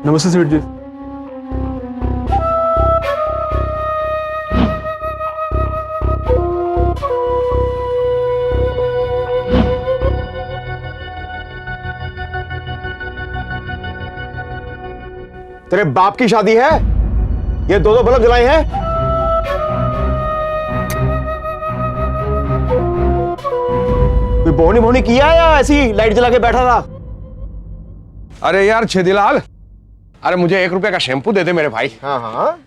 नमस्ते सेठ जी। तेरे बाप की शादी है, ये दो दो बल्ब जलाए हैं। कोई बोनी बोनी किया है या ऐसी लाइट जला के बैठा था? अरे यार छेदीलाल, अरे मुझे 1 रुपए का शैम्पू दे दे मेरे भाई। हाँ हाँ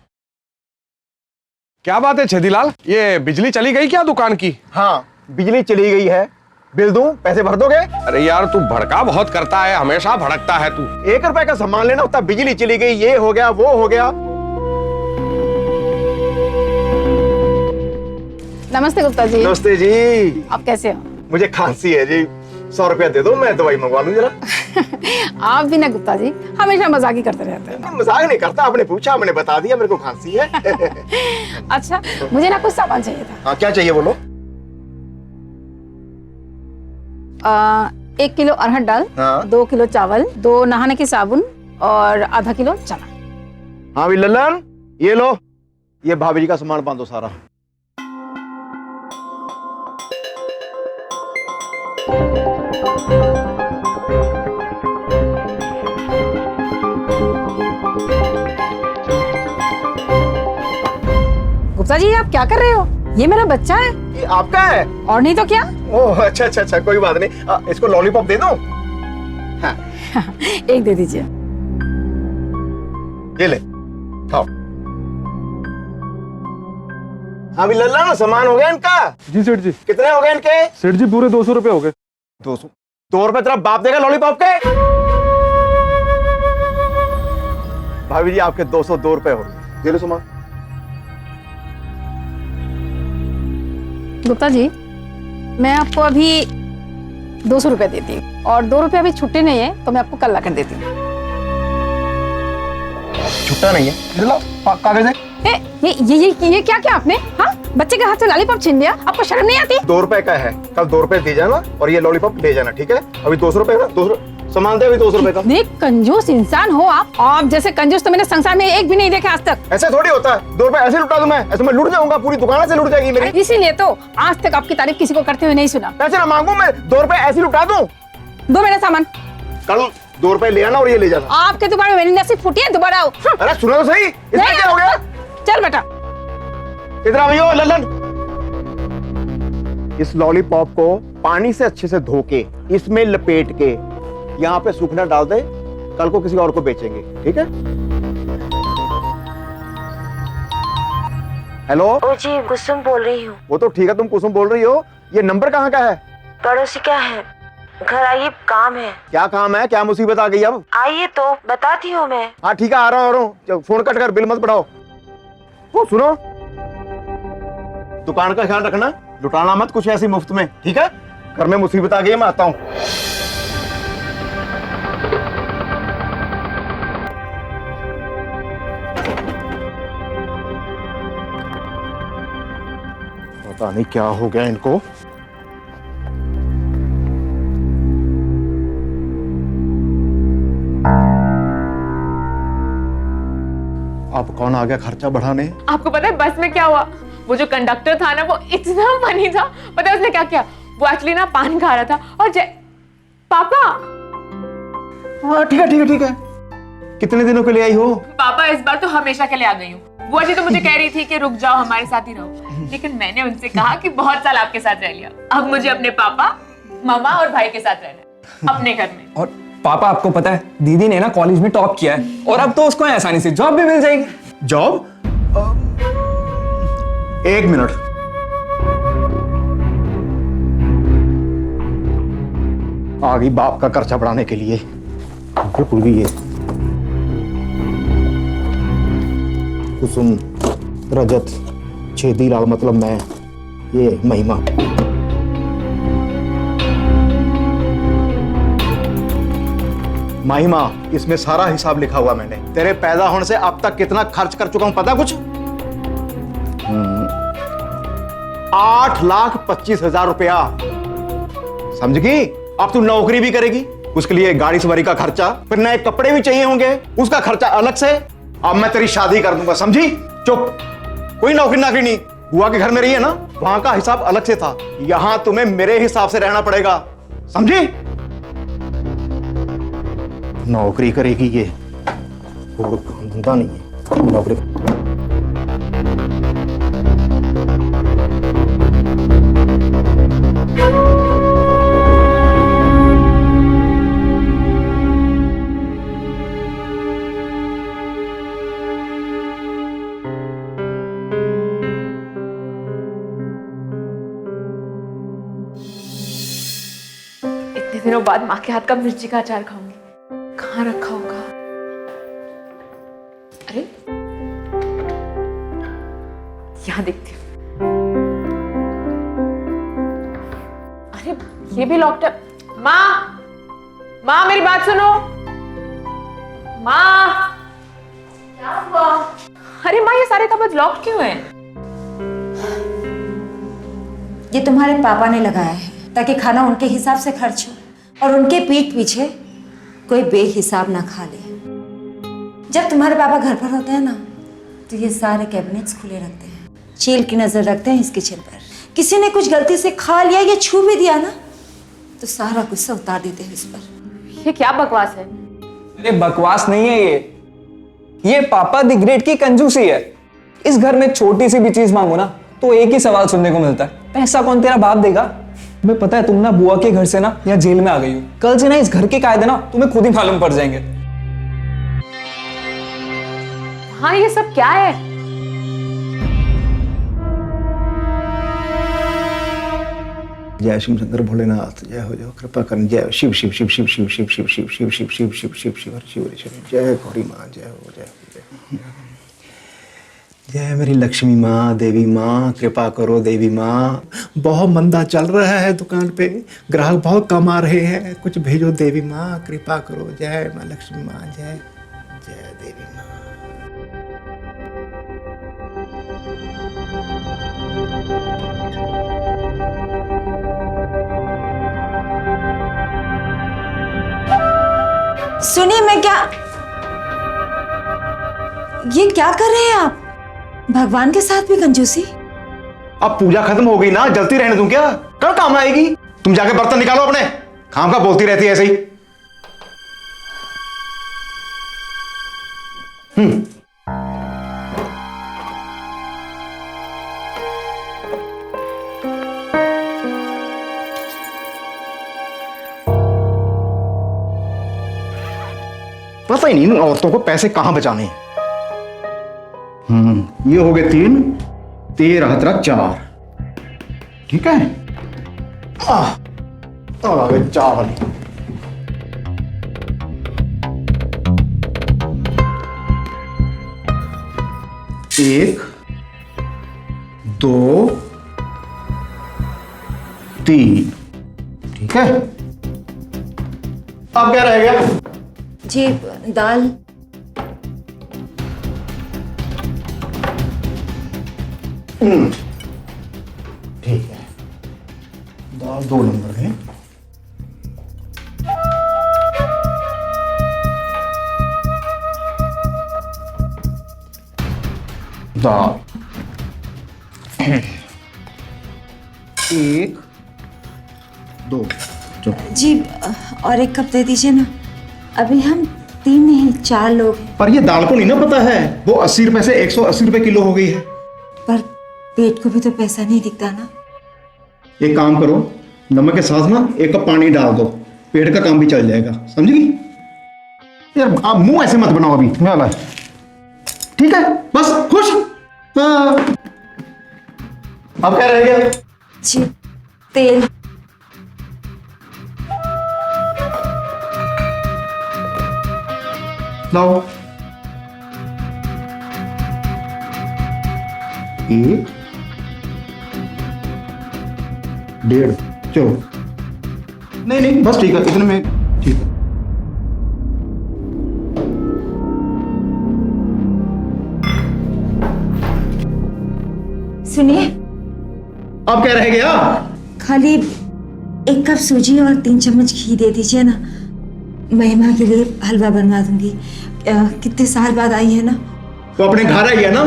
क्या बात है छेदीलाल, ये बिजली चली गई क्या दुकान की? हाँ, बिजली चली गई है। बिल दूं, पैसे भर दोगे? अरे यार तू भड़का बहुत करता है, हमेशा भड़कता है तू। 1 रुपए का सामान लेना होता, बिजली चली गई, ये हो गया वो हो गया। नमस्ते गुप्ता जी। नमस्ते जी। आप कैसे हो? मुझे खांसी है जी, 100 रुपया दे दो, मैं दवाई मंगवा लूं जरा। आप भी ना गुप्ता जी हमेशा मजाक ही करते रहते हैं। मजाक नहीं करता, आपने पूछा मैंने बता दिया, मेरे को खांसी है। अच्छा, मुझे ना कुछ सामान चाहिए था। हाँ, क्या चाहिए बोलो। 1 किलो अरहर दाल, हाँ। 2 किलो चावल, 2 नहाने की साबुन और आधा किलो चना। हाँ भी लल्लन, ये लो, ये भाभी जी का सामान बांधो सारा। गुप्ता जी आप क्या कर रहे हो? ये मेरा बच्चा है। ये आपका है? और नहीं तो क्या। ओह अच्छा अच्छा अच्छा, कोई बात नहीं। इसको लॉलीपॉप दे दो। हाँ, एक दे दीजिए। ये ले, खाओ। हाँ भी लल्लन, सामान हो गया इनका? जी सेठ जी। कितने हो गए इनके? सेठ जी पूरे 200 रुपए हो गए। 200? 2 रुपए तेरा बाप देगा लॉलीपॉप के? भाभी जी आपके 202 रुपए हो गए, दे लो सामान। गुप्ता जी मैं आपको अभी 200 रुपए देती हूँ और 2 रुपए अभी छुट्टे नहीं है तो मैं आपको कल ला कर देती हूँ। छुट्टा नहीं है? इधर लाओ, कागज है। ये क्या क्या आपने? हाँ, बच्चे के हाथ से लॉलीपॉप छीन लिया, आपको शर्म नहीं आती? 2 रुपए का है, कल 2 रुपए दे जाना और ये लॉलीपॉप ले जाना, ठीक है? अभी 200 रुपए ना, 200 सामान दे, अभी 200 रुपए का। इतने कंजूस इंसान हो आप जैसे कंजूस तो मैंने संसार में एक भी नहीं देखे आज तक। ऐसे थोड़ी होता है, 2 रुपए ऐसे लुटा दूं मैं? ऐसे मैं लुट जाऊंगा, पूरी दुकान से लुट जाएगी मेरी। इसीलिए तो आज तक आपकी तारीफ किसी को करते हुए नहीं सुना। पैसे ना मांगू मैं, 2 रुपए ऐसे लुटा दूं? दो मेरा सामान। कल 2 रुपए ले आना और ये ले जाना। आपके दोबारा मेरी नसीब फूटी है, दोबारा आओ। अरे सुनो तो सही, इसमें क्या हो गया? चल बेटा। इधर आओ लल्लन। इस लॉलीपॉप को पानी से अच्छे से धो के इसमें लपेट के यहाँ पे सूखना डाल दे, कल को किसी और को बेचेंगे, ठीक है? हेलो। ओ जी, कुसुम बोल रही हूँ। वो तो ठीक है, तुम कुसुम बोल रही हो। ये नंबर कहाँ का है? पड़ोसी क्या है, घर आइए, काम है। क्या काम है? क्या मुसीबत आ गई अब? आइए तो बताती हूँ मैं। हाँ ठीक है, आ रहा हूँ। फोन कट कर, बिल मत बढ़ाओ। वो सुनो, दुकान का ख्याल रखना, लुटाना मत कुछ ऐसी मुफ्त में, ठीक है? घर में मुसीबत आ गई है, मैं आता हूँ। पता नहीं क्या हो गया इनको। अब कौन आ गया खर्चा बढ़ाने? आपको पता है बस में क्या हुआ? वो जो कंडक्टर था ना, वो इतना फनी था। पता है उसने क्या किया? वो एक्चुअली ना पान खा रहा था और पापा। हाँ ठीक है ठीक है ठीक है। कितने दिनों के लिए आई हो? पापा इस बार तो हमेशा के लिए आ गई हूँ। वो अजी तो मुझे कह रही थी कि रुक जाओ, हमारे साथ ही रहो, लेकिन मैंने उनसे कहा कि बहुत साल आपके साथ रह लिया, अब मुझे अपने पापा, मामा और भाई के साथ रहना है अपने घर में। और पापा आपको पता है दीदी ने ना कॉलेज में टॉप किया है और अब तो उसको आसानी से जॉब भी मिल जाएगी। जॉब? 1 मिनट। आ गई बाप का खर्चा बढ़ाने के लिए, भूल गई है। कुसुम, रजत, छेदीलाल मतलब मैं, ये महिमा। महिमा, इसमें सारा हिसाब लिखा हुआ मैंने। तेरे पैदा होने से अब तक कितना खर्च कर चुका हूं पता कुछ? 8,25,000 रुपया। समझ गई? अब तू नौकरी भी करेगी उसके लिए गाड़ी सवारी का खर्चा, फिर नए कपड़े भी चाहिए होंगे, उसका खर्चा अलग से। अब मैं तेरी शादी कर दूंगा, समझी? चुप, कोई नौकरी नाकरी नहीं। बुआ के घर में रही है ना, वहां का हिसाब अलग से था, यहां तुम्हें मेरे हिसाब से रहना पड़ेगा, समझी? नौकरी करेगी ये, और धंधा नहीं है नौकरी। इतने दिनों बाद माँ के हाथ का मिर्ची का अचार खाऊंगी। कहाँ रखा होगा? अरे यहाँ देखती हूँ। अरे ये भी लॉक्ड है। माँ, माँ मेरी बात सुनो। माँ, क्या हुआ? अरे माँ, ये सारे कबर्ड लॉक क्यों हैं? ये तुम्हारे पापा ने लगाया है ताकि खाना उनके हिसाब से खर्च हो और उनके पीठ पीछे कोई बेहिसाब ना खा ले। जब तुम्हारे पापा घर पर होते हैं ना, तो ये सारे कैबिनेट्स खुले रखते हैं, चील की नजर रखते हैं इस किचन पर। किसी ने कुछ गलती से खा लिया या छू भी दिया ना, तो सारा गुस्सा उतार देते हैं इस पर। ये क्या बकवास है? अरे बकवास नहीं है ये पापा दी ग्रेट की कंजूसी है। इस घर में छोटी सी भी चीज मांगो ना तो एक ही सवाल सुनने को मिलता है, पैसा कौन तेरा बाप देगा? तुम्हें पता है तुम ना बुआ के घर से ना या जेल में आ गई हो, कल से ना इस घर के कायदे ना तुम्हें खुद ही मालूम पड़ जाएंगे। हाँ, ये सब क्या है? जय शिव शंकर भोलेनाथ, जय हो, जय कृपा कर, जय शिव शिव शिव शिव शिव शिव शिव शिव शिव शिव शिव शिव शिव शिव शिव शिव, जय गौरी माँ, जय हो, जय हो, जय मेरी लक्ष्मी माँ, देवी माँ, कृपा करो देवी माँ। बहुत मंदा चल रहा है दुकान पे, ग्राहक बहुत कम आ रहे हैं, कुछ भेजो देवी माँ, कृपा करो। जय माँ लक्ष्मी माँ, जय जय देवी माँ। सुनिए, मैं क्या, ये क्या कर रहे हैं आप? भगवान के साथ भी कंजूसी? अब पूजा खत्म हो गई ना, जलती रहने दूं क्या? कल काम आएगी। तुम जाके बर्तन निकालो अपने, खाम का बोलती रहती है ऐसे ही। पता ही नहीं इन औरतों को पैसे कहां बचाने हैं। ये हो गए 3, 13 13 4, ठीक है। और आ गए 4 वाली। एक, 2, 3, ठीक है। अब क्या रह गया? जी दाल। ठीक है, दाल 2 नंबर है। दाल 1, 2, जी और 1 कप दे दीजिए ना, अभी हम 3 नहीं 4 लोग हैं। पर ये दाल को नहीं ना पता है, वो 80 रुपए से 180 रुपए किलो हो गई है। पर पेट को भी तो पैसा नहीं दिखता ना। एक काम करो, नमक के साथ ना 1 कप पानी डाल दो, पेट का काम भी चल जाएगा, समझी? यार आप मुंह ऐसे मत बनाओ अभी, मैं वाला, ठीक है? बस खुश। हाँ। अब क्या रह गया? जी तेल। लाओ। 1, 1.5, चलो। नहीं बस ठीक है, इतने में ठीक है। सुनिए, अब क्या रह गया? खाली 1 कप सूजी और 3 चम्मच घी दे दीजिए ना, महिमा के लिए हलवा बनवा दूंगी। कितने साल बाद आई है ना। तो अपने घर आई है ना,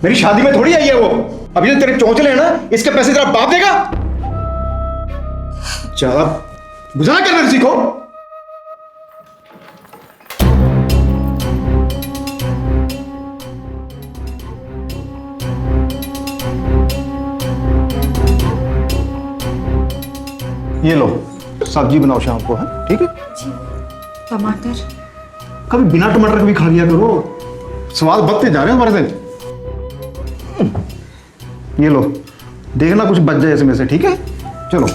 मेरी शादी में थोड़ी आई है वो। अभी जो तेरे चौंचले हैं ना, इसके पैसे तेरा बाप देगा। ज्यादा गुजारा करना सीखो। ये लो, सब्जी बनाओ शाम को, है ठीक है? जी। टमाटर? कभी बिना टमाटर के भी खा लिया करो, स्वाद बढ़ते जा रहे हैं हमारे दिन। ये लो, देखना कुछ बच जाए इसमें से, ठीक है? चलो।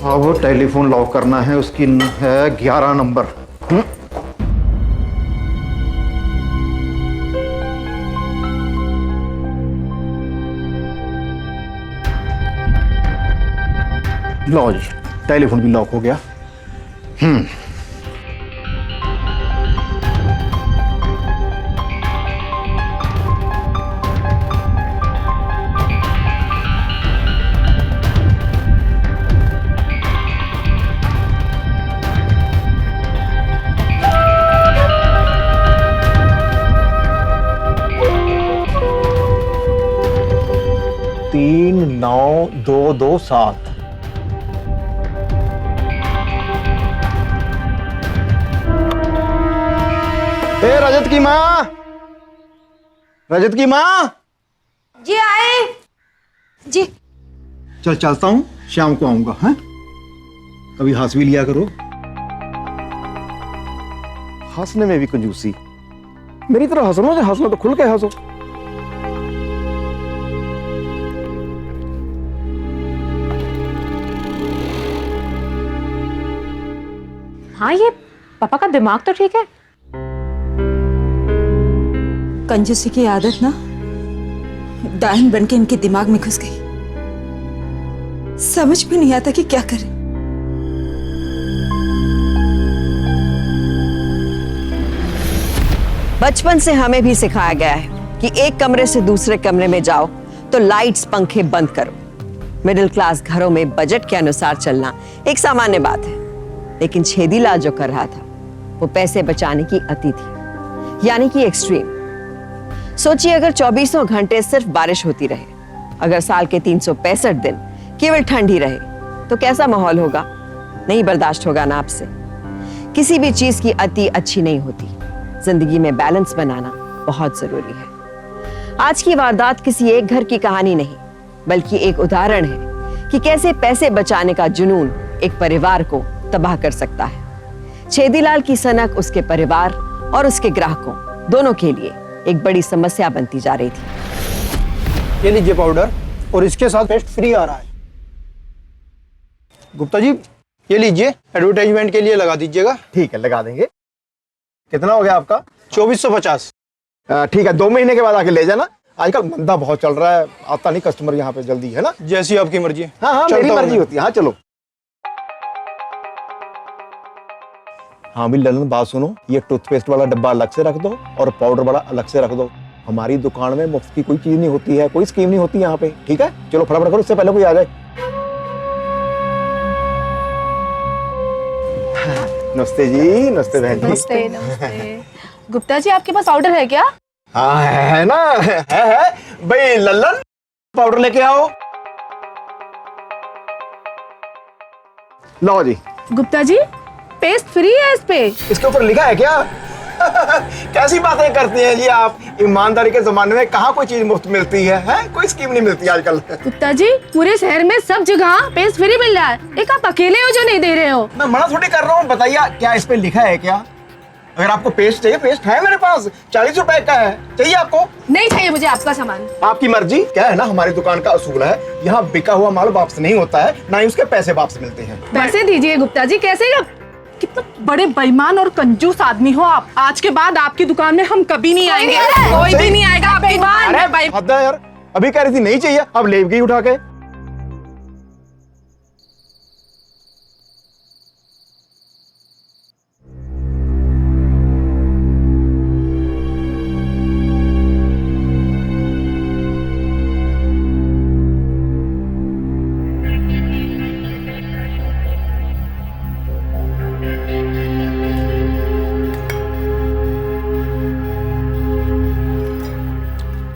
अब टेलीफोन लॉक करना है, उसकी है 11 नंबर। लो जी, टेलीफोन भी लॉक हो गया। तीन 9 2 2 7। रजत की माँ, रजत की माँ। जी आए जी। चल चलता हूँ, शाम को आऊंगा। हैं? कभी हंस भी लिया करो। हंसने में भी कंजूसी। मेरी तरह हंसना है, हंसना तो खुल के हंसो। हाँ, ये पापा का दिमाग तो ठीक है। कंजूसी की आदत ना डायन बन के इनके दिमाग में घुस गई। समझ में नहीं आता कि क्या करें। बचपन से हमें भी सिखाया गया है कि एक कमरे से दूसरे कमरे में जाओ तो लाइट्स पंखे बंद करो। मिडिल क्लास घरों में बजट के अनुसार चलना एक सामान्य बात है, लेकिन छेदीलाल जो कर रहा था वो पैसे बचाने की अति थी, यानी कि एक्सट्रीम। सोचिए, अगर 24 घंटे सिर्फ बारिश होती रहे, अगर साल के 365 दिन केवल ठंड ही रहे, तो कैसा माहौल होगा? नहीं बर्दाश्त होगा ना आपसे। किसी भी चीज की अति अच्छी नहीं होती। जिंदगी में बैलेंस बनाना बहुत जरूरी है। आज की वारदात किसी एक घर की कहानी नहीं, बल्कि एक उदाहरण है कि कैसे पैसे बचाने का जुनून एक परिवार को तबाह कर सकता है। छेदीलाल की सनक उसके परिवार और उसके ग्राहकों दोनों के लिए एक बड़ी समस्या बनती जा रही थी। ये लीजिए पाउडर, और इसके साथ पेस्ट फ्री आ रहा है। गुप्ता जी, ये लीजिए, एडवर्टाइजमेंट के लिए लगा दीजिएगा। ठीक है, लगा देंगे। कितना हो गया आपका? 2450। ठीक है, 2 महीने के बाद आके ले जाना। आजकल मंदा बहुत चल रहा है, आता नहीं कस्टमर यहाँ पे जल्दी, है ना? जैसी आपकी मर्जी। हाँ हाँ, मेरी मर्जी होती है। हाँ चलो। हाँ भी ललन, बात सुनो, ये टूथपेस्ट वाला डब्बा अलग से रख दो और पाउडर वाला अलग से रख दो। हमारी दुकान में मुफ्त की कोई चीज नहीं होती है, कोई स्कीम नहीं होती यहाँ पे, ठीक है? चलो फटाफट करो, उससे पहले कोई आ जाए। नमस्ते जी, नमस्ते बहन जी। नमस्ते नमस्ते। गुप्ता जी, आपके पास ऑर्डर है क्या? हाँ है ना, है। भाई ललन, पाउडर लेके आओ। लो जी। गुप्ता जी, पेस्ट फ्री है इस पे। इसके ऊपर लिखा है क्या? कैसी बातें करती हैं जी आप? ईमानदारी के जमाने में कहाँ कोई चीज मुफ्त मिलती है, हैं? कोई स्कीम नहीं मिलती आजकल। गुप्ता जी, पूरे शहर में सब जगह पेस्ट फ्री मिल रहा है, एक आप अकेले हो जो नहीं दे रहे हो। मैं मना थोड़ी कर रहा हूँ, बताइए क्या इस पे लिखा है क्या? अगर आपको पेस्ट चाहिए, पेस्ट है मेरे पास, 40 रुपए का है। चाहिए आपको? नहीं चाहिए मुझे आपका सामान। आपकी मर्जी। क्या है ना, हमारी दुकान का असूल है, यहाँ बिका हुआ माल वापस नहीं होता है, ना ही उसके पैसे वापस मिलते हैं। पैसे दीजिए गुप्ता जी। कैसे? कितना बड़े बेईमान और कंजूस आदमी हो आप। आज के बाद आपकी दुकान में हम कभी नहीं आएंगे। कोई भी नहीं आएगा आपकी दुकान में। हद है यार, अभी कह रही थी नहीं चाहिए, अब ले गई उठा के।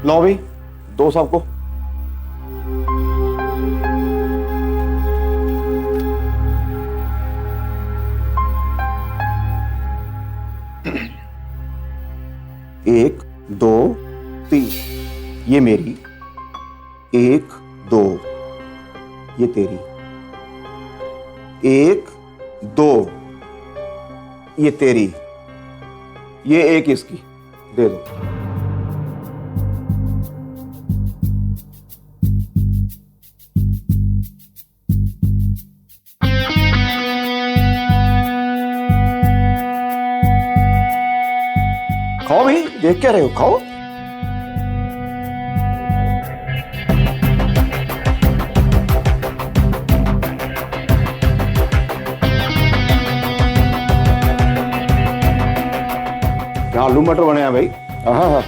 लो भाई, दो सबको। एक, दो, तीन, ये मेरी। एक, दो, ये तेरी। एक, दो, ये तेरी। ये एक इसकी, दे दो। खाओ भाई, देख क्या रहे हो, खाओ। क्या आलू मटर बने हैं भाई। हाँ।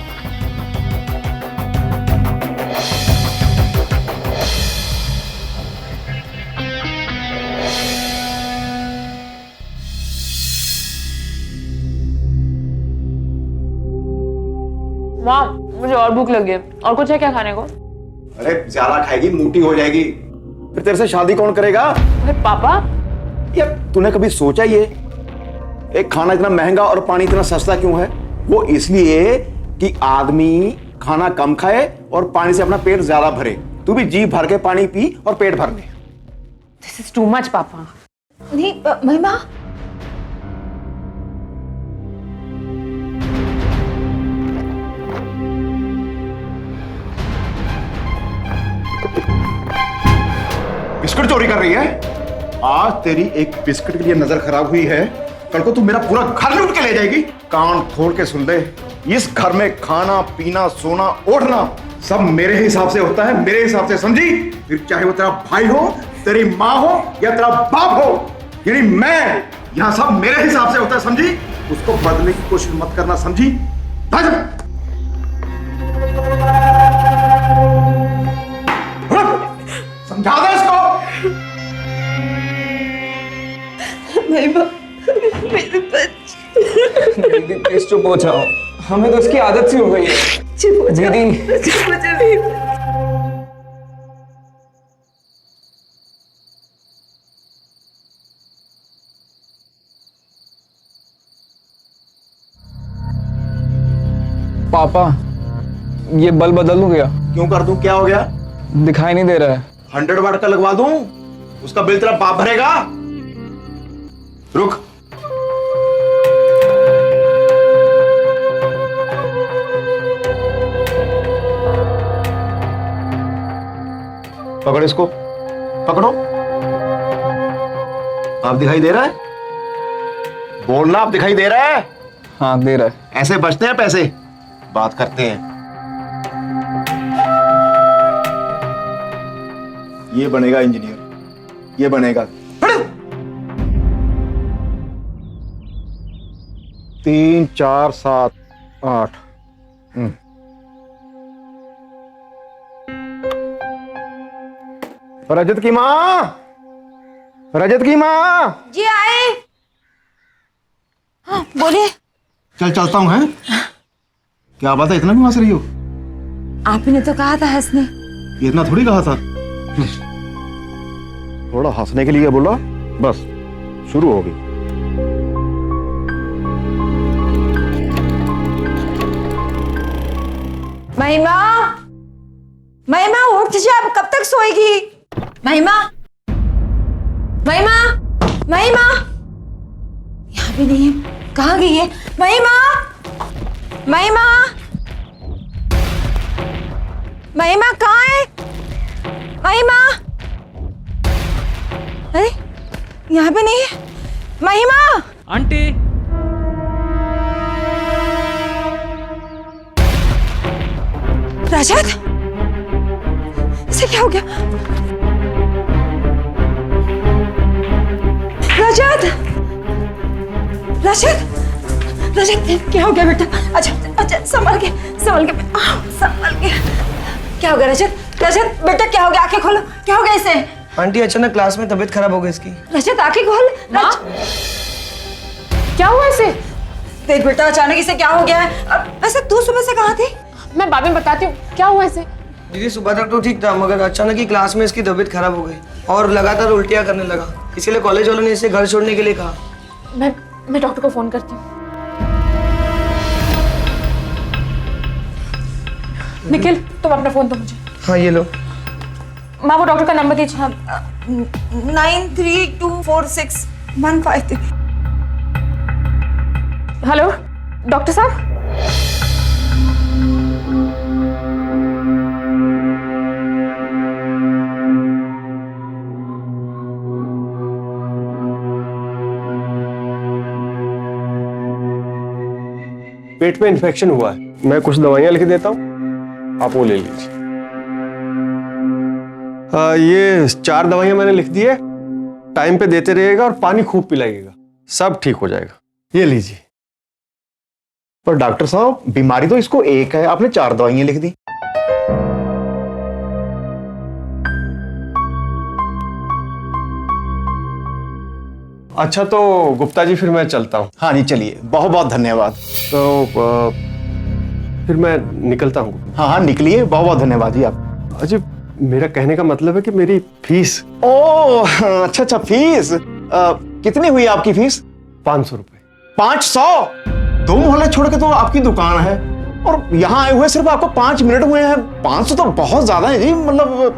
माँ, मुझे और भूख लगी है। और कुछ है क्या खाने को? अरे ज्यादा खाएगी मोटी हो जाएगी, फिर तेरे से शादी कौन करेगा? फिर पापा? यार तूने कभी सोचा ये एक खाना इतना महंगा और पानी इतना सस्ता क्यों है? वो इसलिए कि आदमी खाना कम खाए और पानी से अपना पेट ज्यादा भरे। तू भी जी भर के पानी पी और पेट भर ले। दिस इज टू मच पापा। नहीं महिमा, बिस्कुट चोरी कर रही है? आज तेरी एक बिस्कुट के लिए नजर खराब हुई है, कल को तू मेरा पूरा घर लूट के ले जाएगी। कान खोल के सुन ले, इस घर में खाना पीना सोना ओढ़ना सब मेरे हिसाब से होता है, मेरे हिसाब से, समझी? फिर चाहे वो तेरा भाई हो, तेरी माँ हो या तेरा बाप हो, यानी मैं, यहाँ सब मेरे हिसाब से होता है, समझी? उसको बदलने की कोशिश मत करना, समझी? समझा दे इसको। दीदी प्लीज चुप हो जाओ, हमें तो इसकी आदत सी हो गई है। दीदी पापा, ये बल्ब बदल दूं क्या? क्यों कर दूं, क्या हो गया? दिखाई नहीं दे रहा है। 100 वाट का लगवा दूं, उसका बिल तेरा बाप भरेगा। रुक, पकड़ इसको, पकड़ो। आप दिखाई दे रहा है? बोलना, आप दिखाई दे रहा है? हाँ दे रहा है। ऐसे बचते हैं पैसे, बात करते हैं। ये बनेगा इंजीनियर, ये बनेगा। 3 4 7 8। रजत की माँ, रजत की माँ। जी आए। हाँ बोलिए। चल चलता हूँ, हैं? क्या बात है, इतना क्यों हंस रही हो? आप ही ने तो कहा था हंसने। इतना थोड़ी कहा था, थोड़ा हंसने के लिए बोला, बस शुरू हो गई। महिमा, महिमा उठ जा, अब कब तक सोएगी? महिमा, महिमा, महिमा, यहाँ भी नहीं है, कहाँ गई है? महिमा, महिमा, महिमा कहाँ है? महिमा, अरे यहाँ पे नहीं है। महिमा, आंटी, रजत, इसे क्या हो गया? रजत, रजत, रजत, क्या हो गया बेटा? अच्छा अच्छा, संभल के, संभल के, संभल के। क्या हो गया रजत? रजत बेटा क्या हो गया? आंखें खोलो, क्या हो गया इसे? आंटी अचानक क्लास में तबीयत खराब हो गई इसकी। रजत आंखें खोल। माँ? क्या हुआ इसे? देख बेटा, अचानक इसे क्या हो गया है? वैसे तू सुबह से कहाँ थी? मैं बाद में बताती हूँ क्या हुआ इसे। दीदी सुबह तक तो ठीक था, मगर अचानक ही क्लास में इसकी तबीयत खराब हो गई और लगातार उल्टियाँ करने लगा। इसीलिए कॉलेज वालों ने इसे घर छोड़ने के लिए कहा। मैं डॉक्टर को फोन करती हूँ। निखिल तुम अपना फोन दो मुझे। हाँ ये लो। माँ वो डॉक्टर का नंबर दीजिए। 93246153। हेलो डॉक्टर साहब। पेट में इन्फेक्शन हुआ है, मैं कुछ दवाइयां लिख देता हूँ, आप वो ले लीजिए। ये 4 दवाइयां मैंने लिख दी है, टाइम पे देते रहिएगा और पानी खूब पिलाइएगा, सब ठीक हो जाएगा। ये लीजिए। पर डॉक्टर साहब बीमारी तो इसको एक है, आपने 4 दवाइयां लिख दी। अच्छा तो गुप्ता जी फिर मैं चलता हूँ। हाँ जी चलिए, बहुत बहुत धन्यवाद। तो फिर मैं निकलता हूँ। हाँ हाँ निकलिए, बहुत बहुत धन्यवाद जी आप। अजय मेरा कहने का मतलब है कि मेरी फीस। ओ अच्छा अच्छा, फीस कितनी हुई आपकी फीस? 500 रुपए। 500? 2 मोहल्ले छोड़ के तो आपकी दुकान है और यहाँ आए हुए सिर्फ आपको 5 मिनट हुए हैं। 500 तो बहुत ज्यादा है जी, मतलब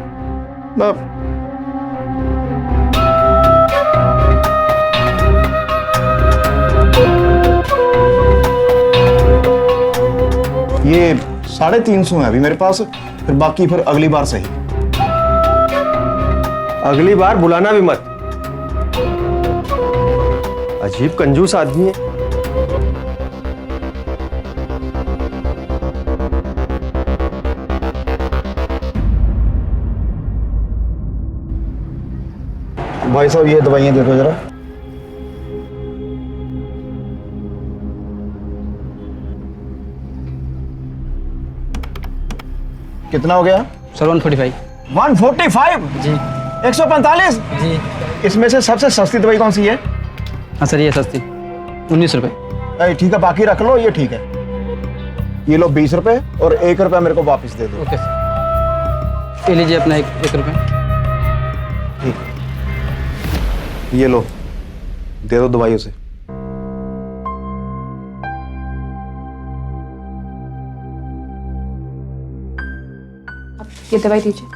ये 350 है अभी मेरे पास, फिर बाकी फिर अगली बार सही। अगली बार बुलाना भी मत। अजीब कंजूस आदमी है। भाई साहब ये दवाइयां दे दो जरा। कितना हो गया सर? 145। 145 जी। 145 जी। इसमें से सबसे सस्ती दवाई कौन सी है? हाँ सर ये सस्ती 19 रुपए। ठीक है, बाकी रख लो, ये ठीक है। ये लो 20 रुपए और 1 रुपया मेरे को वापस दे दो। ओके सर, ये लीजिए अपना 1 रुपये। ठीक है, ये लो दे दो दवाइयों से। ये दवाई दीजिए।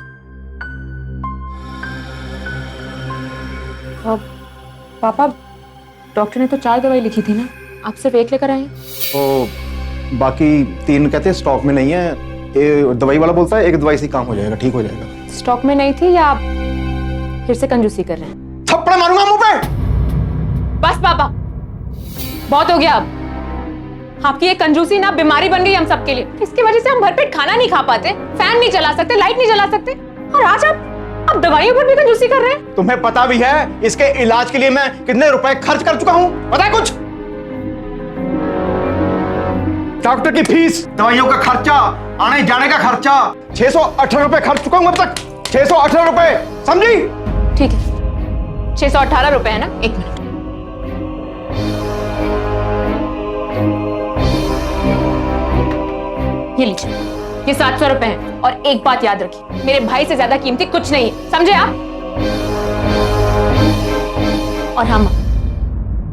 पापा डॉक्टर ने तो 4 दवाई लिखी थी ना, आप सिर्फ 1 लेकर आए हैं। तो बाकी 3 कहते हैं स्टॉक में नहीं है। ये दवाई वाला बोलता है 1 दवाई से काम हो जाएगा, ठीक हो जाएगा। स्टॉक में नहीं थी या आप फिर से कंजूसी कर रहे हैं? थप्पड़ मारूंगा मुंह पे। बस पापा बहुत हो गया अब। आपकी ये कंजूसी ना बीमारी बन गई हम सबके लिए। इसकी वजह से हम भरपेट खाना नहीं खा पाते, फैन नहीं चला सकते, लाइट नहीं जला सकते, और आज आप दवाइयों पर भी कंजूसी कर रहे हैं। तुम्हें पता भी है इसके इलाज के लिए मैं कितने रुपए खर्च कर चुका हूं, पता है कुछ? डॉक्टर की फीस, दवाइयों का खर्चा, आने जाने का खर्चा, 618 रुपए खर्च चुका हूं अब तक। 618 रुपए, समझी? ठीक है 618 रुपए है ना। 1 मिनट। ये लीजिए, ये 700 रुपए हैं। और एक बात याद रखिए, मेरे भाई से ज्यादा कीमती कुछ नहीं है, समझे आप? और हाँ,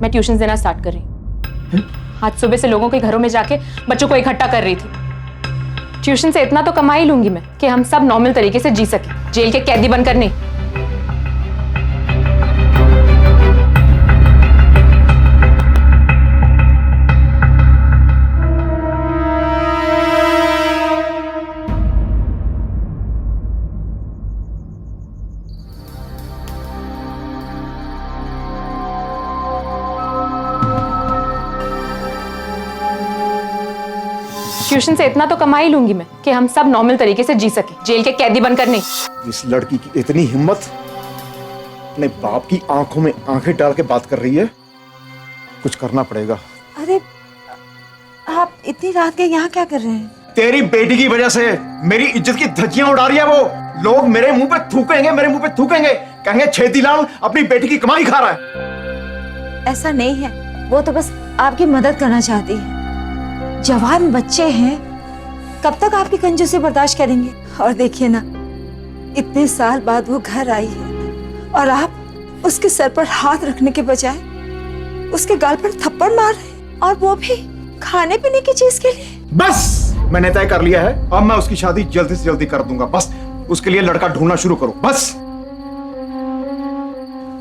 मैं ट्यूशन देना स्टार्ट कर रही हूँ। आज सुबह से लोगों के घरों में जाके बच्चों को इकट्ठा कर रही थी। ट्यूशन से इतना तो कमा ही लूंगी मैं कि हम सब नॉर्मल तरीके से जी सके, जेल के कैदी बनकर नहीं। ट्यूशन से इतना तो कमा ही लूंगी मैं कि हम सब नॉर्मल तरीके से जी सके, जेल के कैदी बनकर नहीं। इस लड़की की इतनी हिम्मत, अपने बाप की आंखों में आंखें डाल के बात कर रही है। कुछ करना पड़ेगा। अरे आप इतनी रात के यहाँ क्या कर रहे हैं? तेरी बेटी की वजह से मेरी इज्जत की धज्जियां उड़ा रही है वो। लोग मेरे मुंह पे थूकेंगे, मेरे मुंह पे थूकेंगे, कहेंगे छेदीलाल अपनी बेटी की कमाई खा रहा है। ऐसा नहीं है, वो तो बस आपकी मदद करना चाहती है। जवान बच्चे हैं, कब तक आपकी कंजूसी बर्दाश्त करेंगे? और देखिए ना, इतने साल बाद वो घर आई है और आप उसके सर पर हाथ रखने के बजाय उसके गाल पर थप्पड़ मार रहे हैं, और वो भी खाने पीने की चीज के लिए। बस मैंने तय कर लिया है, अब मैं उसकी शादी जल्दी से जल्दी कर दूंगा। बस उसके लिए लड़का ढूंढना शुरू करो बस।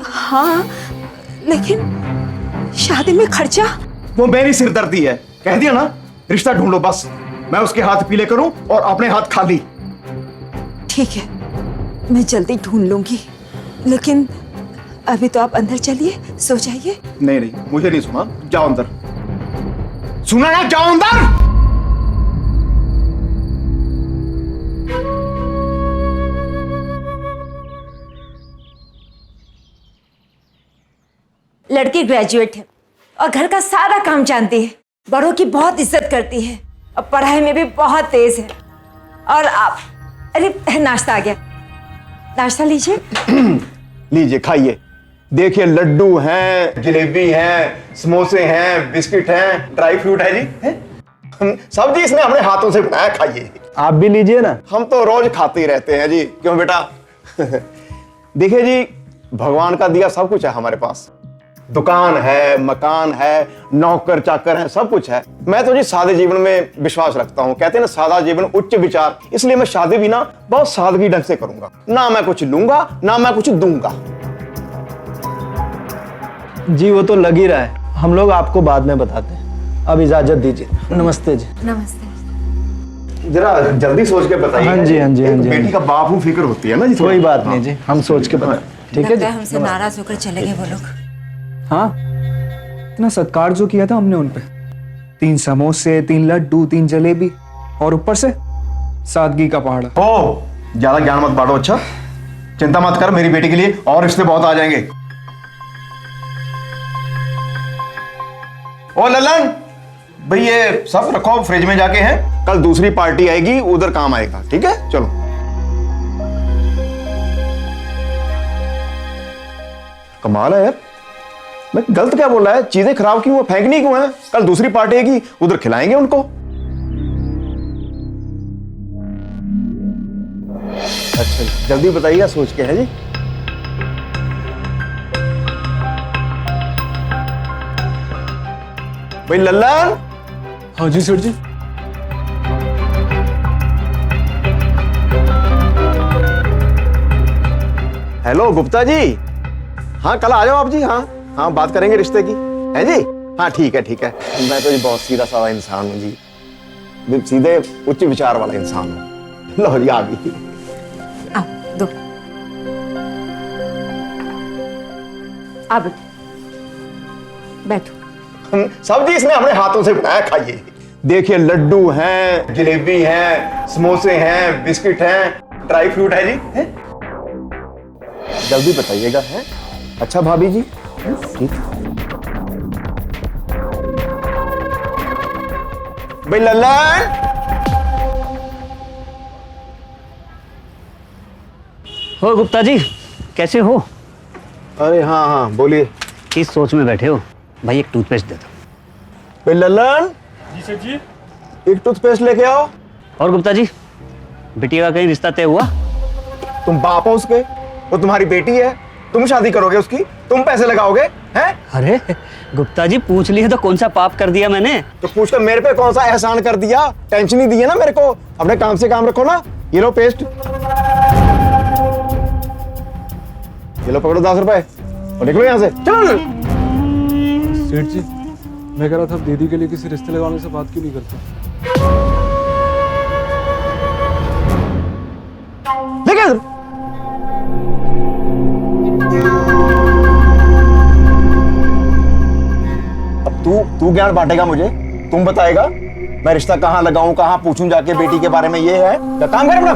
हाँ, लेकिन शादी में खर्चा? वो मेरी सिरदर्दी है, कह दिया ना, रिश्ता ढूंढो बस। मैं उसके हाथ पीले करूं और अपने हाथ खाली। ठीक है, मैं जल्दी ढूंढ लूंगी, लेकिन अभी तो आप अंदर चलिए, सो जाइए। नहीं नहीं, मुझे नहीं सुना, जाओ अंदर। सुना ना, जाओ अंदर। लड़की ग्रेजुएट है और घर का सारा काम जानती है, बड़ों की बहुत इज्जत करती है और पढ़ाई में भी बहुत तेज है। और आप, अरे नाश्ता आ गया, नाश्ता लीजिए। लीजिए खाइए। देखिए लड्डू हैं, जलेबी हैं, समोसे हैं, बिस्किट हैं, ड्राई फ्रूट है जी, है? सब जी इसने अपने हाथों से बनाया, खाइए। आप भी लीजिए ना। हम तो रोज खाते ही रहते हैं जी, क्यों बेटा? देखिए जी, भगवान का दिया सब कुछ है हमारे पास। दुकान है, मकान है, नौकर चाकर है, सब कुछ है। मैं तो जी सादे जीवन में विश्वास रखता हूँ। कहते हैं ना, सादा जीवन उच्च विचार। इसलिए मैं शादी भी ना बहुत सादगी ढंग से करूंगा। ना मैं कुछ लूंगा, ना मैं कुछ दूंगा। जी वो तो लग ही रहा है, हम लोग आपको बाद में बताते हैं। अब इजाजत दीजिए। नमस्ते जी। नमस्ते। जरा जल्दी सोच के बताइए। हाँ जी, हाँ जी, हाँ जी। बेटी का बाप हूँ, फिक्र होती है ना जी। कोई बात नहीं जी, हम सोच के बताएं। ठीक है जी। हमसे नाराज होकर चले गए वो लोग। हाँ, इतना सत्कार जो किया था हमने उन पे, 3 समोसे, 3 लड्डू, 3 जलेबी, और ऊपर से सादगी का पहाड़। ओ, ज्यादा ज्ञान मत बांटो। अच्छा, चिंता मत कर, मेरी बेटी के लिए और रिश्ते बहुत आ जाएंगे। ओ ललन भाई, ये सब रखो फ्रिज में जाके, हैं कल दूसरी पार्टी आएगी, उधर काम आएगा। ठीक है, चलो। कमाल है यार, मैं गलत क्या बोल रहा है? चीजें खराब क्यों है, फेंकनी क्यों है? कल दूसरी पार्टी आएगी, उधर खिलाएंगे उनको। अच्छा, जल्दी बताइएगा सोच के, है जी। भाई लल्लन। हाँ जी सर जी। हेलो गुप्ता जी। हाँ, कल आ जाओ आप जी। हाँ हाँ, बात करेंगे रिश्ते की, है जी। हाँ ठीक है, ठीक है। मैं तो जी बहुत सीधा साधा इंसान हूँ जी, सीधे उच्च विचार वाला इंसान हूँ। लो जी, आ गई। दो। अब बैठो। सब जी इसने अपने हाथों से बनाया, खाइए। देखिए लड्डू हैं, जलेबी हैं, समोसे हैं, बिस्किट हैं, ड्राई फ्रूट है जी, है? जल्दी बताइएगा, है? अच्छा भाभी जी, ठीक। भाई लल्लन। हो गुप्ता जी, कैसे हो? अरे हाँ हाँ, बोलिए। किस सोच में बैठे हो? भाई एक टूथपेस्ट दे दो। भाई लल्लन। जी सर जी। एक टूथपेस्ट लेके आओ। और गुप्ता जी, बिटिया का कहीं रिश्ता तय हुआ? तुम बाप हो उसके, वो तुम्हारी बेटी है, तुम शादी करोगे उसकी, तुम पैसे लगाओगे, हैं? अरे गुप्ता जी, पूछ लिया तो कौन सा पाप कर दिया मैंने? तो पूछकर मेरे पे कौन सा एहसान कर दिया? टेंशन ही दी है ना मेरे को। अपने काम से काम रखो ना। ये लो पेस्ट, ये लो पकड़ो 10 रुपए और निकलो यहाँ से, चलो। सेठ जी, मैं कह रहा था दीदी के लिए किसी रिश्ते लगाने से बात क्यों नहीं करते? लेकिन अब तू ज्ञान बांटेगा मुझे, तुम बताएगा मैं रिश्ता कहाँ लगाऊं, कहाँ पूछूं जाके बेटी के बारे में। ये है क्या काम कर अपना?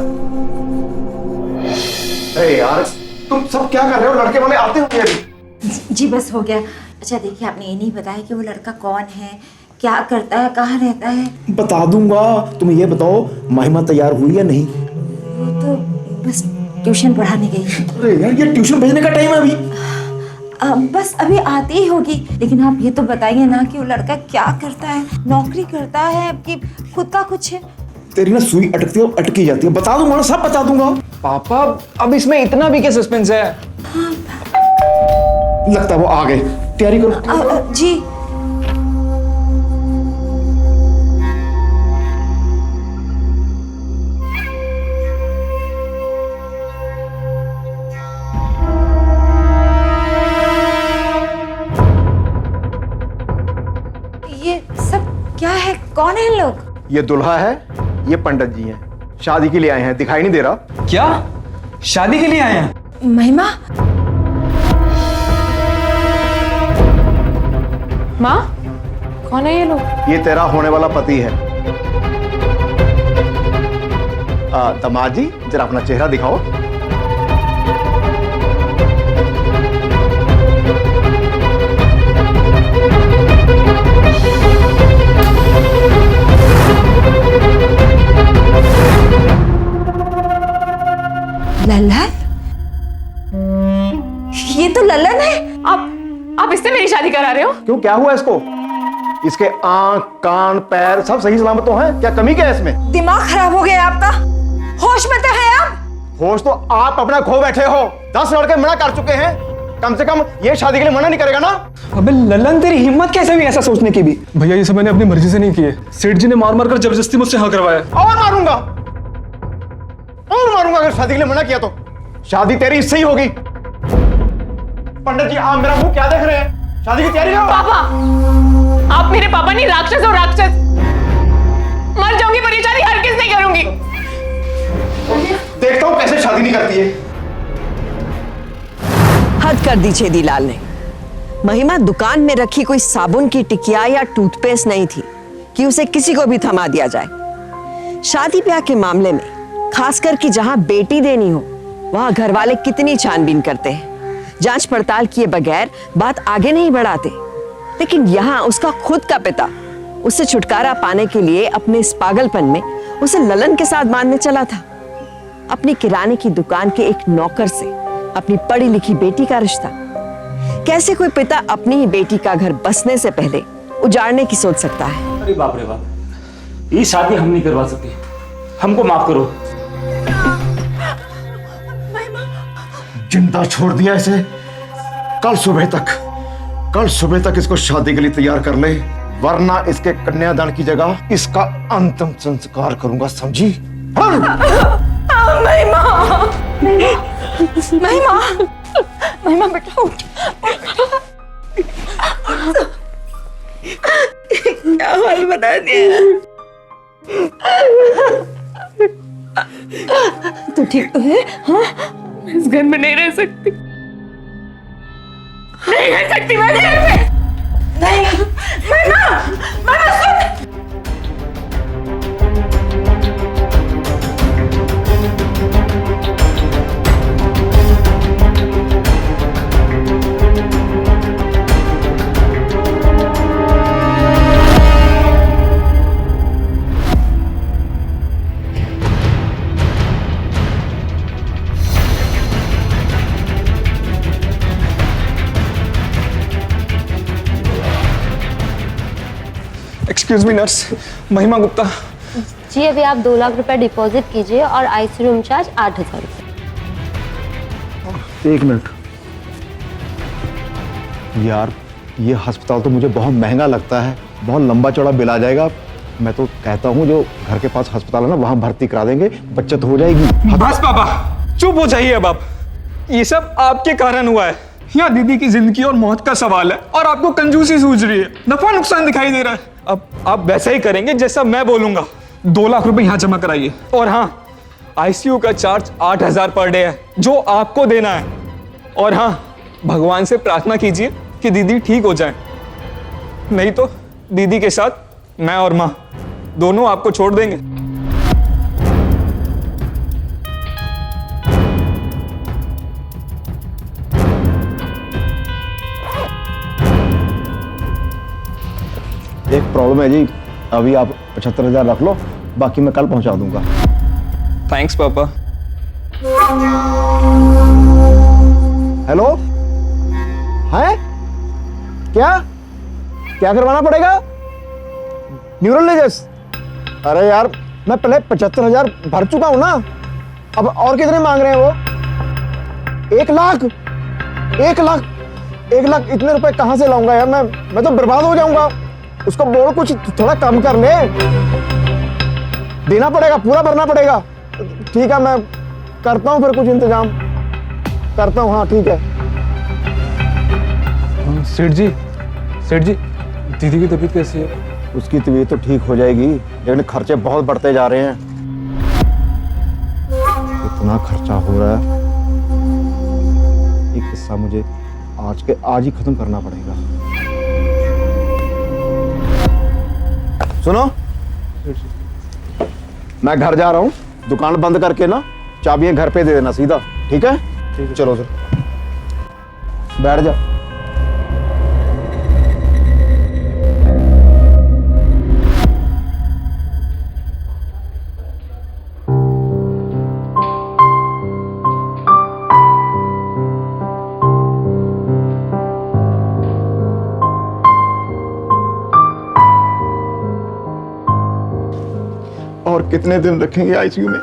अरे यार, तुम सब क्या कर रहे हो? लड़के वाले आते होंगे अभी। जी बस हो गया। अच्छा देखिए, आपने ये नहीं बताया कि वो लड़का कौन है, क्या करता है, कहाँ रहता है? बता दूंगा, तुम ये बताओ महिमा तैयार हुई या नहीं? वो तो बस ट्यूशन पढ़ाने गई है। अरे यार, ये ट्यूशन भेजने का टाइम है अभी। बस अभी आती ही होगी। लेकिन आप ये तो बताइए ना कि वो लड़का क्या करता है, नौकरी करता है कि खुद का कुछ है? तेरी ना सुई अटकती है, अटकी जाती है। बता दूंगा ना, सब बता दूंगा। पापा अब इसमें इतना भी क्या सस्पेंस है? लगता है वो आ गए, तैयारी करो। जी ये सब क्या है? कौन है इन लोग? ये दुल्हा है, ये पंडित जी हैं, शादी के लिए आए हैं। दिखाई नहीं दे रहा? क्या शादी के लिए आए हैं? महिमा, माँ कौन है ये लोग? ये तेरा होने वाला पति है। दामाद जी जरा अपना चेहरा दिखाओ। लल्लन? ये तो लल्लन है। आप इससे मेरी शादी करा रहे हो? क्यों, क्या हुआ इसको? इसके आंख, कान, पैर सब सही सलामत तो हैं? क्या कमी क्या है इसमें? दिमाग खराब हो गया आपका? होश में तो है आप? होश तो आप अपना खो बैठे हो। 10 लड़के मना कर चुके हैं, कम से कम ये शादी के लिए मना नहीं करेगा ना? अबे ललन, तेरी हिम्मत कैसे हुई ऐसा सोचने की भी? भैया ये सब मैंने अपनी मर्जी से नहीं किए, सेठ जी ने मार मार कर जबरदस्ती मुझसे हाँ करवाया। और मारूंगा अगर शादी के लिए मना किया तो। शादी तेरी इससे ही होगी। पंडित जी आप मेरा मुंह क्या देख रहे हैं? शादी की तैयारी करो। पापा, आप मेरे पापा नहीं, राक्षस हो राक्षस। मर जाऊंगी पर ये शादी हरगिज़ नहीं करूंगी। देखता हूं कैसे शादी नहीं करती है। हद कर दी छेदीलाल ने। महिमा दुकान में रखी कोई साबुन की टिकिया या टूथपेस्ट नहीं थी कि उसे किसी को भी थमा दिया जाए। शादी ब्याह के मामले में खासकर कि जहां बेटी देनी हो वहां घर वाले कितनी छानबीन करते हैं, जांच पड़ताल किए बगैर बात आगे नहीं बढ़ाते। लेकिन यहाँ उसका खुद का पिता उससे छुटकारा पाने के लिए अपने इस पागलपन में उसे ललन के साथ बांधने चला था। अपनी किराने की दुकान के एक नौकर से अपनी पढ़ी लिखी बेटी का रिश्ता। कैसे कोई पिता अपनी ही बेटी का घर बसने से पहले उजाड़ने की सोच सकता है? अरे बाप रे बाप, ये शादी हम नहीं करवा सकते, हमको माफ करो। जिंदा छोड़ दिया इसे। कल सुबह तक इसको शादी के लिए तैयार कर ले, वरना इसके कन्यादान की जगह इसका अंतिम संस्कार करूंगा, समझी? महिमा, महिमा, महिमा बेटा उठ। क्या हाल बना दिया? तू ठीक तो है? हाँ, इस घर में नहीं रह सकती, नहीं रह सकती मैं इस घर में। नहीं, महिमा, महिमा सुन। एक्सक्यूज मी नर्स, महिमा गुप्ता। जी अभी आप 2 लाख रुपए डिपॉजिट कीजिए और आईसी रूम चार्ज 8,000 रुपये। 1 मिनट यार, ये अस्पताल तो मुझे बहुत महंगा लगता है, बहुत लंबा चौड़ा बिल आ जाएगा। मैं तो कहता हूँ जो घर के पास अस्पताल है ना, वहां भर्ती करा देंगे, बचत हो जाएगी। बस पापा चुप हो जाइए अब आप। ये सब आपके कारण हुआ है। यहाँ दीदी की जिंदगी और मौत का सवाल है और आपको कंजूसी सूझ रही है, नफा नुकसान दिखाई दे रहा है। अब आप वैसा ही करेंगे जैसा मैं बोलूंगा। 2 लाख रुपए यहाँ जमा कराइए और हाँ, आईसीयू का चार्ज 8,000 पर डे है जो आपको देना है। और हाँ, भगवान से प्रार्थना कीजिए कि दीदी ठीक हो जाए, नहीं तो दीदी के साथ मैं और माँ दोनों आपको छोड़ देंगे। एक प्रॉब्लम है जी, अभी आप 75,000 रख लो, बाकी मैं कल पहुंचा दूंगा। थैंक्स पापा। हेलो, है क्या क्या करवाना पड़ेगा? न्यूरोलॉजिस्ट? अरे यार मैं पहले 75,000 भर चुका हूं ना, अब और कितने मांग रहे हैं वो? 1 लाख? 1 लाख? 1 लाख इतने रुपए कहां से लाऊंगा यार? मैं तो बर्बाद हो जाऊंगा। उसको बोल कुछ थोड़ा कम कर ले। देना पड़ेगा, पूरा भरना पड़ेगा। ठीक है, मैं करता हूँ फिर कुछ इंतजाम करता हूँ। हाँ ठीक है। सेठ जी दीदी की तबीयत कैसी है? उसकी तबीयत तो ठीक हो जाएगी, लेकिन खर्चे बहुत बढ़ते जा रहे हैं। इतना खर्चा हो रहा है, ये किस्सा मुझे आज ही खत्म करना पड़ेगा। सुनो, मैं घर जा रहा हूँ, दुकान बंद करके ना चाबियां घर पे दे देना सीधा। ठीक है? ठीक है। चलो सर, बैठ जा। और कितने दिन रखेंगे आईसीयू में?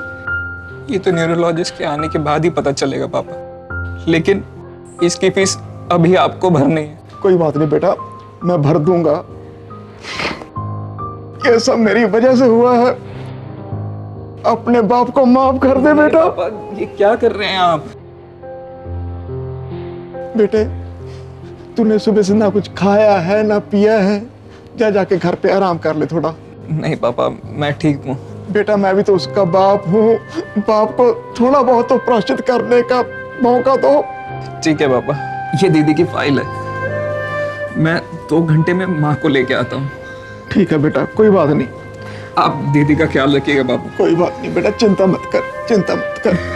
ये तो न्यूरोलॉजिस्ट के आने के बाद ही पता चलेगा पापा, लेकिन इसकी फीस अभी आपको भरनी है। कोई बात नहीं बेटा, मैं भर दूंगा। ये सब मेरी वजह से हुआ है। अपने बाप को माफ कर दे बेटा। पापा ये क्या कर रहे हैं आप? बेटे, तूने सुबह से ना कुछ खाया है ना पिया है, जाके घर पे आराम कर ले थोड़ा। नहीं पापा, मैं ठीक हूँ। बेटा, मैं भी तो उसका बाप हूँ, बाप को थोड़ा बहुत तो प्रायश्चित करने का मौका दो। ठीक है पापा, ये दीदी की फाइल है, मैं 2 घंटे में माँ को लेके आता हूँ। ठीक है बेटा, कोई बात नहीं। आप दीदी का ख्याल रखिएगा पापा। कोई बात नहीं बेटा, चिंता मत कर।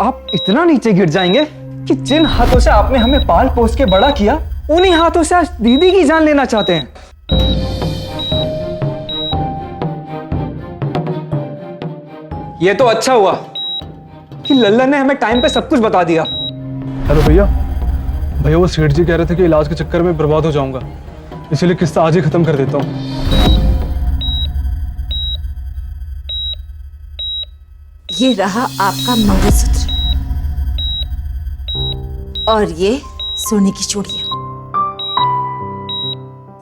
आप इतना नीचे गिर जाएंगे कि जिन हाथों से आपने हमें पाल पोस के बड़ा किया, उन्हीं हाथों से आज दीदी की जान लेना चाहते हैं। ये तो अच्छा हुआ कि लल्लन ने हमें टाइम पे सब कुछ बता दिया। हेलो भैया, वो सेठ जी कह रहे थे कि इलाज के चक्कर में बर्बाद हो जाऊंगा, इसीलिए किस्सा आज ही खत्म कर देता हूँ। ये रहा आपका मंगलसूत्र और ये सोने की चूड़ियां।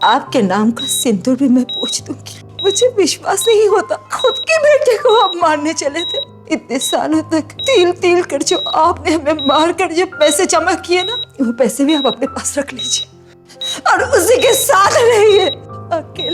आपके नाम का सिंदूर भी मैं पूछ दूंगी। मुझे विश्वास नहीं होता, खुद के बेटे को आप मारने चले थे। इतने सालों तक तिल तिल कर जो आपने हमें मार कर जो पैसे जमा किए ना, वो पैसे भी आप अपने पास रख लीजिए और उसी के साथ रहिए। अकेले